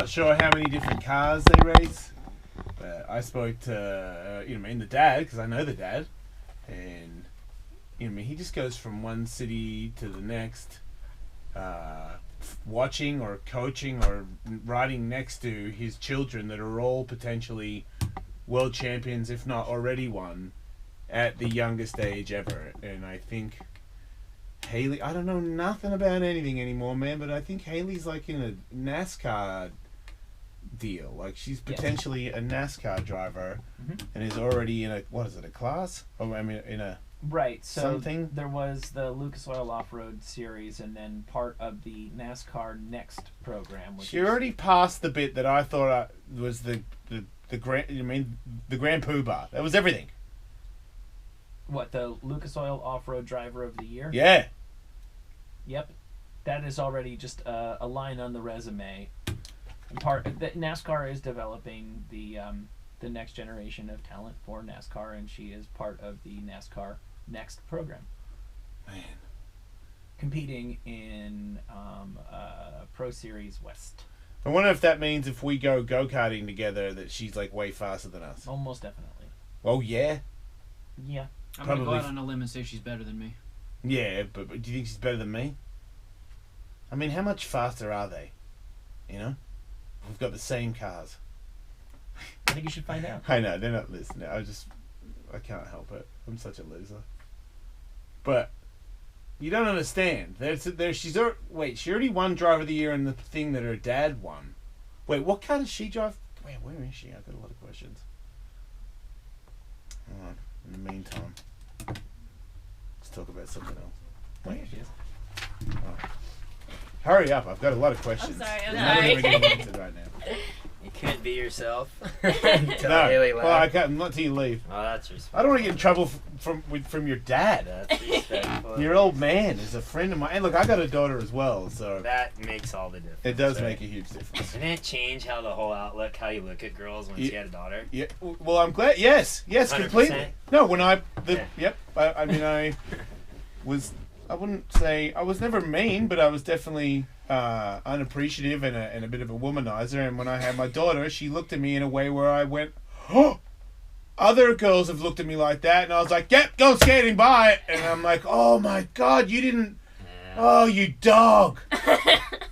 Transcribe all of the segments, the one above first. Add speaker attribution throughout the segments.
Speaker 1: Not sure how many different cars they race. But I spoke to, the dad, because I know the dad. And, he just goes from one city to the next, watching or coaching or riding next to his children that are all potentially world champions, if not already won, at the youngest age ever. And I think Haley, I don't know nothing about anything anymore, man, but I think Haley's like in a NASCAR deal. Like, she's potentially a NASCAR driver and is already in a, a class? Oh, I mean, in a...
Speaker 2: Right, so
Speaker 1: something?
Speaker 2: There was the Lucas Oil Off-Road Series and then part of the NASCAR Next program.
Speaker 1: She already passed the bit that I thought was the Grand Poobah. That was everything.
Speaker 2: What, the Lucas Oil Off-Road Driver of the Year?
Speaker 1: Yeah.
Speaker 2: Yep. That is already just a line on the resume. And NASCAR is developing the next generation of talent for NASCAR, and she is part of the NASCAR Next program.
Speaker 1: Man.
Speaker 2: Competing in Pro Series West.
Speaker 1: I wonder if that means if we go go-karting together that she's like way faster than us.
Speaker 2: Almost definitely.
Speaker 1: Oh, yeah?
Speaker 2: Yeah.
Speaker 3: I'm going to go out on a limb and say she's better than me.
Speaker 1: Yeah, but do you think she's better than me? I mean, how much faster are they? We've got the same cars.
Speaker 2: I think you should find out.
Speaker 1: I know, they're not listening. I can't help it. I'm such a loser. But you don't understand. She already won Driver of the Year in the thing that her dad won. Wait, what car does she drive? Wait, where is she? I've got a lot of questions. Hold on. In the meantime, let's talk about something else.
Speaker 2: Wait, she is.
Speaker 1: Oh. Hurry up! I've got a lot of questions.
Speaker 4: I'm sorry.
Speaker 1: None of them are getting answered right now.
Speaker 5: You can't be yourself.
Speaker 1: No, well, I can't. Not till you leave.
Speaker 5: Oh, that's respectful.
Speaker 1: I don't want to get in trouble from your dad.
Speaker 5: That's respectful.
Speaker 1: Your old man is a friend of mine. And look, I got a daughter as well, so
Speaker 5: that makes all the difference.
Speaker 1: it does
Speaker 5: right?
Speaker 1: make a huge difference.
Speaker 5: Didn't it change how the whole outlook, how you look at girls when she had a daughter?
Speaker 1: Yeah. Well, I'm glad. Yes,
Speaker 5: 100%?
Speaker 1: completely. No, when I wouldn't say I was never mean, but I was definitely unappreciative and a bit of a womanizer. And when I had my daughter, she looked at me in a way where I went, oh, other girls have looked at me like that. And I was like, yep, go skating, bye. And I'm like, oh my God, you didn't, oh, you dog.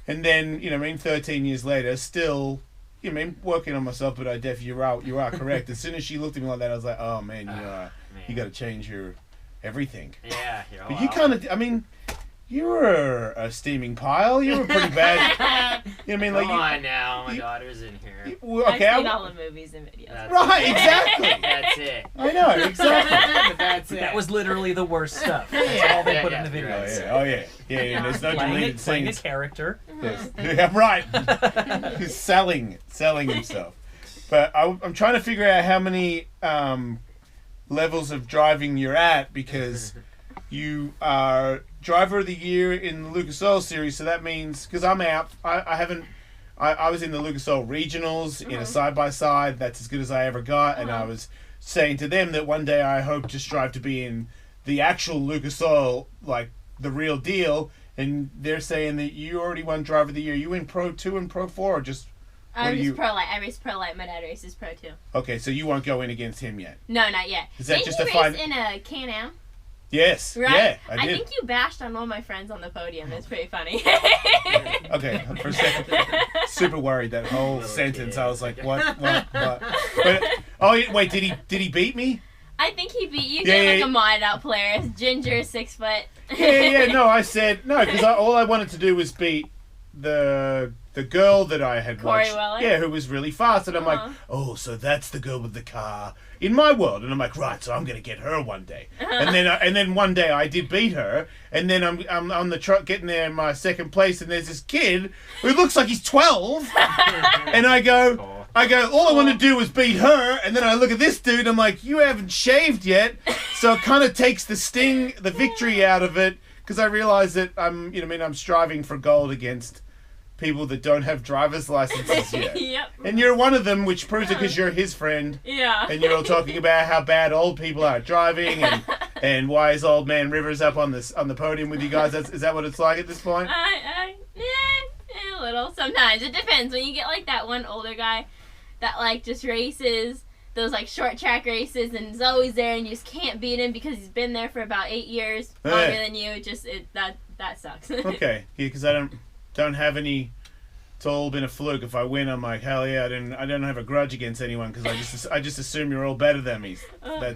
Speaker 1: And then, 13 years later, still, working on myself, but you are correct. As soon as she looked at me like that, I was like, oh man, you got to change your everything.
Speaker 5: Yeah.
Speaker 1: But you kind of, you were a steaming pile. You were pretty bad. You know what I mean?
Speaker 5: Come on now, my daughter's in here.
Speaker 1: Okay,
Speaker 4: I've seen all the movies and videos.
Speaker 1: Right, exactly.
Speaker 5: That's it.
Speaker 1: I know, exactly.
Speaker 5: That's it.
Speaker 2: That was literally the worst stuff. That's all they put in the video.
Speaker 1: Oh yeah. There's no deleted
Speaker 2: Playing a
Speaker 1: scenes.
Speaker 2: character.
Speaker 1: Yes. Yeah, right. He's selling himself. But I'm trying to figure out how many levels of driving you're at, because you are Driver of the Year in the Lucas Oil Series, so that means, because I'm out, I was in the Lucas Oil Regionals in a side-by-side. That's as good as I ever got, and I was saying to them that one day I hope to strive to be in the actual Lucas Oil, like the real deal, and they're saying that you already won Driver of the Year. You in Pro 2 and Pro 4, or just...
Speaker 4: I race Pro Light. I race Pro Light. My dad races Pro 2.
Speaker 1: Okay, so you won't go in against him yet?
Speaker 4: No, not yet.
Speaker 1: Is that
Speaker 4: Didn't
Speaker 1: just
Speaker 4: you
Speaker 1: a
Speaker 4: race
Speaker 1: fine...
Speaker 4: in a Can-Am?
Speaker 1: Yes.
Speaker 4: Right?
Speaker 1: Yeah, I did.
Speaker 4: think you bashed on one of my friends on the podium. It's pretty funny.
Speaker 1: Okay, for a second, super worried that whole sentence. I was like, what? But wait, did he beat me?
Speaker 4: I think he beat you.
Speaker 1: Yeah,
Speaker 4: Like a modded out player. Ginger, 6 foot.
Speaker 1: Yeah. No, I said no because all I wanted to do was beat the girl that I had
Speaker 4: Corey
Speaker 1: watched.
Speaker 4: Weller?
Speaker 1: Yeah, who was really fast, and I'm like, oh, so that's the girl with the car in my world, and I'm like, right, so I'm gonna get her one day, and then one day I did beat her, and then I'm on the truck getting there in my second place, and there's this kid who looks like he's 12, and I go, all I want to do is beat her, and then I look at this dude, I'm like, you haven't shaved yet, so it kind of takes the sting, the victory out of it, because I realize that I'm striving for gold against people that don't have driver's licenses yet.
Speaker 4: Yep.
Speaker 1: And you're one of them, which proves it because you're his friend.
Speaker 4: Yeah.
Speaker 1: And you're all talking about how bad old people are at driving, and why is old man Rivers up on the podium with you guys? Is that what it's like at this point?
Speaker 4: Yeah, a little. Sometimes it depends. When you get like that one older guy that like just races those like short track races and is always there, and you just can't beat him because he's been there for about 8 years longer than you. That sucks.
Speaker 1: Okay, yeah, because I don't have any. It's all been a fluke. If I win, I'm like, hell yeah! I don't have a grudge against anyone because I just assume you're all better than me.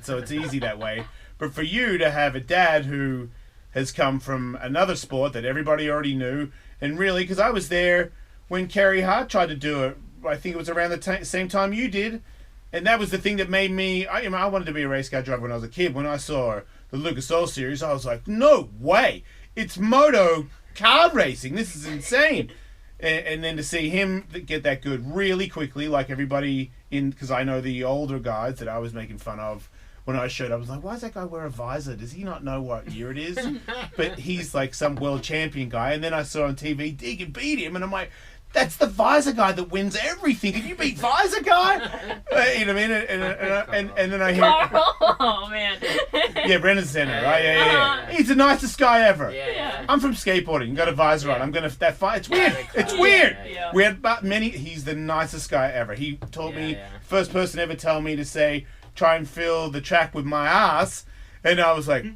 Speaker 1: So it's easy that way. But for you to have a dad who has come from another sport that everybody already knew, and really, because I was there when Carey Hart tried to do it. I think it was around the same time you did, and that was the thing that made me. I wanted to be a race car driver when I was a kid. When I saw the Lucas Oil Series, I was like, no way! It's moto car racing. This is insane. And then to see him get that good really quickly, like everybody in, because I know the older guys that I was making fun of when I showed up, I was like, why does that guy wear a visor? Does he not know what year it is? But he's like some world champion guy. And then I saw on TV, Deegan beat him, and I'm like, that's the visor guy that wins everything. Can you beat visor guy? You know what I mean? And then I hear,
Speaker 4: oh man.
Speaker 1: Yeah, Brennan Center, right? Yeah. He's the nicest guy ever.
Speaker 5: Yeah.
Speaker 1: I'm from skateboarding. You got a visor on. I'm gonna It's weird. It's weird.
Speaker 5: Yeah.
Speaker 1: We had about many. He's the nicest guy ever. He told me first person ever tell me to say try and fill the track with my ass, and I was like,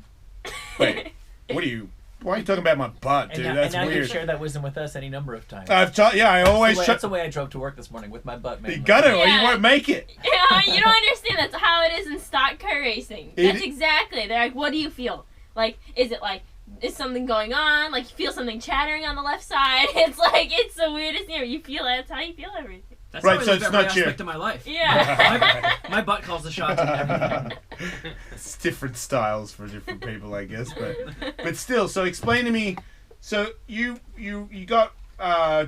Speaker 1: wait, what are you? Why are you talking about my butt, dude? That's
Speaker 2: and now
Speaker 1: weird.
Speaker 2: You've shared that wisdom with us any number of times.
Speaker 1: I've taught. Yeah, I always.
Speaker 2: That's the way I drove to work this morning with my butt, man.
Speaker 1: You got it, or you won't make it.
Speaker 4: Yeah, you don't understand. That's how it is in stock car racing. That's exactly. They're like, what do you feel? Like, is it like, is something going on? Like, you feel something chattering on the left side? It's like, it's the weirdest thing. You feel it. That's how you feel everything.
Speaker 3: That's
Speaker 1: right,
Speaker 3: how I
Speaker 1: so
Speaker 3: live
Speaker 1: it's
Speaker 3: every
Speaker 1: not your
Speaker 3: aspect of my life.
Speaker 4: Yeah.
Speaker 3: My butt calls the shots in everything.
Speaker 1: It's different styles for different people, I guess, but still. So explain to me. So you got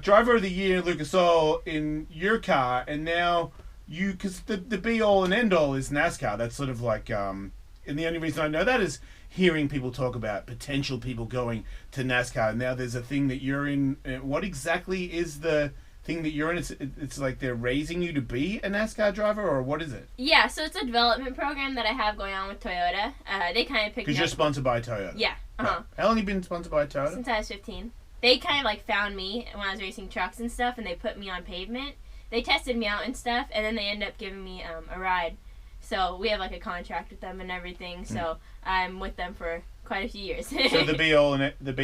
Speaker 1: driver of the year Lucas Oil in your car, and now because the be all and end all is NASCAR. That's sort of like and the only reason I know that is hearing people talk about potential people going to NASCAR. And now there's a thing that you're in. What exactly is the thing that you're in? It's like they're raising you to be a NASCAR driver, or what is it?
Speaker 4: Yeah, so it's a development program that I have going on with Toyota. They kind of picked me
Speaker 1: Because you're sponsored by Toyota.
Speaker 4: Yeah.
Speaker 1: Right. How long have you been sponsored by Toyota?
Speaker 4: Since I was 15. They kind of like found me when I was racing trucks and stuff, and they put me on pavement. They tested me out and stuff, and then they ended up giving me a ride. So we have like a contract with them and everything. So I'm with them for quite a few years.
Speaker 1: So the be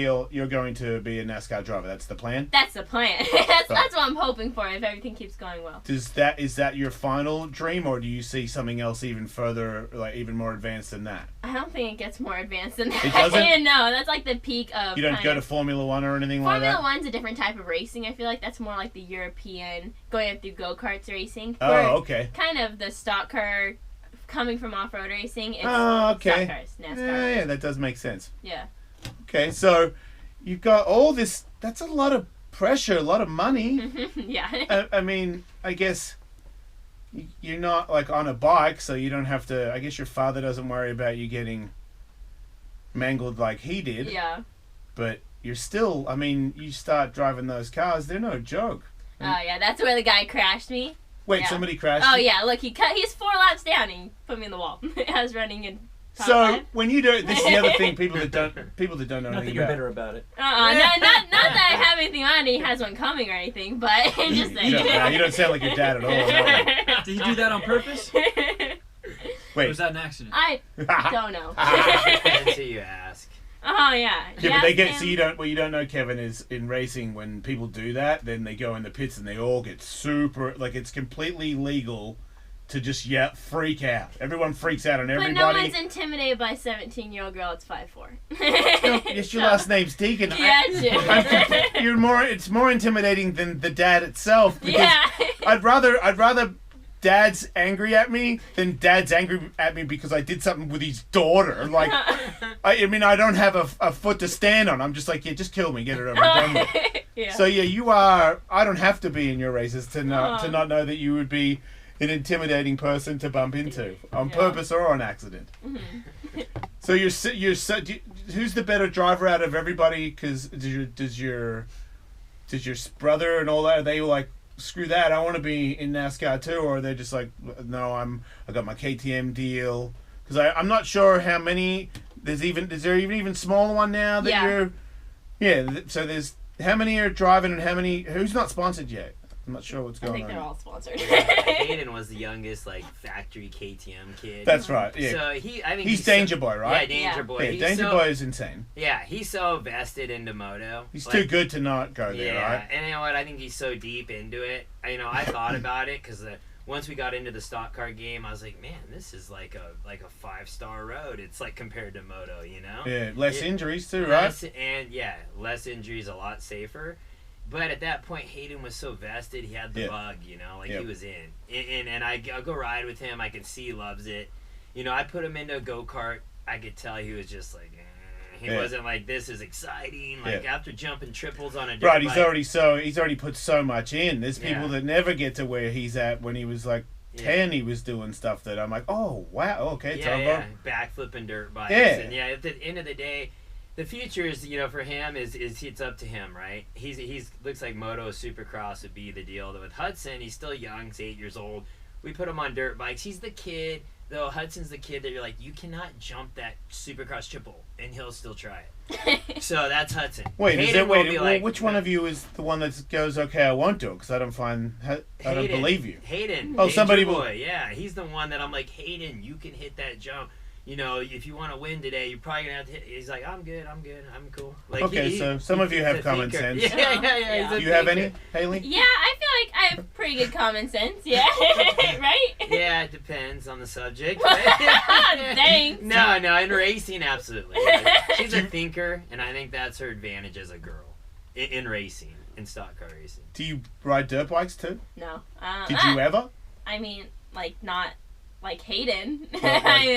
Speaker 1: all, you're going to be a NASCAR driver. That's the plan.
Speaker 4: That's the plan. That's what I'm hoping for if everything keeps going well.
Speaker 1: Is that your final dream, or do you see something else even further, like even more advanced than that?
Speaker 4: I don't think it gets more advanced than that.
Speaker 1: It doesn't?
Speaker 4: No, that's like the peak of.
Speaker 1: You don't go to Formula One or anything like that?
Speaker 4: Formula One's a different type of racing. I feel like that's more like the European going up through go-karts racing.
Speaker 1: Oh, okay.
Speaker 4: Kind of the stock car coming from off-road racing. It's
Speaker 1: okay.
Speaker 4: stock cars, NASCAR.
Speaker 1: Yeah, that does make sense.
Speaker 4: Yeah.
Speaker 1: Okay, so you've got all this. That's a lot of pressure, a lot of money.
Speaker 4: Yeah.
Speaker 1: I mean, I guess you're not like on a bike, so you don't have to. I guess your father doesn't worry about you getting mangled like he did.
Speaker 4: Yeah.
Speaker 1: But you're still. I mean, you start driving those cars; they're no joke.
Speaker 4: Oh yeah, that's where the guy crashed me.
Speaker 1: Wait,
Speaker 4: Yeah.
Speaker 1: somebody crashed?
Speaker 4: Oh
Speaker 1: you?
Speaker 4: yeah, look, he's 4 laps down and he put me in the wall. I was running in top
Speaker 1: So
Speaker 4: five.
Speaker 1: when you do this is the other thing people that don't know
Speaker 2: Not that
Speaker 1: anything
Speaker 2: you're
Speaker 1: about.
Speaker 2: bitter about it.
Speaker 4: Not that I have anything on it, he has one coming or anything, but just saying.
Speaker 1: You don't sound like your dad at all. No.
Speaker 3: Did he do that on purpose? Or
Speaker 1: Wait.
Speaker 3: was that an accident?
Speaker 4: I don't know.
Speaker 5: Until you ask.
Speaker 4: Oh yeah.
Speaker 1: Yeah, but they get
Speaker 4: him.
Speaker 1: so you don't. What you don't know, Kevin, is in racing when people do that, then they go in the pits and they all get super like it's completely legal to just freak out. Everyone freaks out on
Speaker 4: But
Speaker 1: everybody.
Speaker 4: no one's intimidated by a 17-year-old girl that's 5'4".
Speaker 1: Yes, your last name's Deegan.
Speaker 4: Yeah,
Speaker 1: You're more. It's more intimidating than the dad itself. Because
Speaker 4: yeah.
Speaker 1: I'd rather dad's angry at me than dad's angry at me because I did something with his daughter. Like, I mean, I don't have a foot to stand on. I'm just like, yeah, just kill me, get it over done with.
Speaker 4: Yeah.
Speaker 1: So yeah, you are. I don't have to be in your races to not know that you would be an intimidating person to bump into on purpose or on accident.
Speaker 4: Mm-hmm.
Speaker 1: So who's the better driver out of everybody? Because does your brother and all that? Are they like, screw that, I want to be in NASCAR too, or they're just like, no, I got my KTM deal? Because I'm not sure how many. Is there even smaller one now that you're? Yeah. So there's How many are driving and who's not sponsored yet? I'm not sure what's
Speaker 4: I
Speaker 1: going
Speaker 4: think
Speaker 1: on.
Speaker 4: they're all sponsored.
Speaker 5: Hayden was the youngest, like, factory KTM kid.
Speaker 1: That's right. Yeah.
Speaker 5: So I think
Speaker 1: he's Danger Boy,
Speaker 5: Yeah,
Speaker 1: right?
Speaker 5: Danger
Speaker 4: Yeah.
Speaker 5: Boy.
Speaker 1: Yeah,
Speaker 5: He's
Speaker 1: Danger
Speaker 5: so,
Speaker 1: Boy is insane.
Speaker 5: Yeah, he's so vested into moto.
Speaker 1: He's
Speaker 5: Like,
Speaker 1: too good to not go there,
Speaker 5: Yeah,
Speaker 1: right?
Speaker 5: and you know what? I think he's so deep into it. I thought about it because once we got into the stock car game, I was like, man, this is like a 5-star road. It's like compared to moto, you know?
Speaker 1: Yeah, less injuries too, right?
Speaker 5: Less injuries, a lot safer. But at that point, Hayden was so vested, he had the
Speaker 1: Yeah.
Speaker 5: bug, you know, like
Speaker 1: Yep.
Speaker 5: he was in. And I'll go ride with him. I can see he loves it. You know, I put him into a go-kart. I could tell he was just like, he
Speaker 1: Yeah.
Speaker 5: wasn't like, this is exciting. Like
Speaker 1: Yeah.
Speaker 5: after jumping triples on a dirt
Speaker 1: Right,
Speaker 5: bike.
Speaker 1: he's already put so much in. There's people
Speaker 5: Yeah.
Speaker 1: that never get to where he's at. When he was like 10, he was doing stuff that I'm like, oh wow, okay, it's over.
Speaker 5: Yeah, backflipping dirt bikes.
Speaker 1: Yeah.
Speaker 5: And yeah, at the end of the day, the future is, you know, for him is it's up to him, right? He's looks like moto supercross would be the deal. With Hudson, he's still young, he's 8 years old. We put him on dirt bikes. He's the kid, though. Hudson's the kid that you're like, you cannot jump that supercross triple, and he'll still try it. So that's Hudson.
Speaker 1: Wait,
Speaker 5: Hayden will be like,
Speaker 1: which one of you is the one that goes, okay, I won't do it because I don't
Speaker 5: Hayden,
Speaker 1: believe you.
Speaker 5: Hayden.
Speaker 1: Oh,
Speaker 5: Danger
Speaker 1: somebody will-
Speaker 5: Boy. Yeah, he's the one that I'm like, Hayden, you can hit that jump. You know, if you want to win today, you're probably gonna have to hit. He's like, I'm good, I'm cool. Like,
Speaker 1: Okay, so some of you
Speaker 5: he's
Speaker 1: have
Speaker 5: a
Speaker 1: common
Speaker 5: thinker.
Speaker 1: sense.
Speaker 5: Yeah. He's a
Speaker 1: Do you have
Speaker 5: thinker.
Speaker 1: any, Haley?
Speaker 4: Yeah, I feel like I have pretty good common sense. Yeah, right?
Speaker 5: Yeah, it depends on the subject.
Speaker 4: Thanks.
Speaker 5: No, in racing, absolutely. Like, she's a thinker, and I think that's her advantage as a girl in racing, in stock car racing.
Speaker 1: Do you ride dirt bikes too?
Speaker 4: No.
Speaker 1: Did you ever?
Speaker 4: I mean, like not like Hayden.
Speaker 1: Well, like-
Speaker 4: I mean,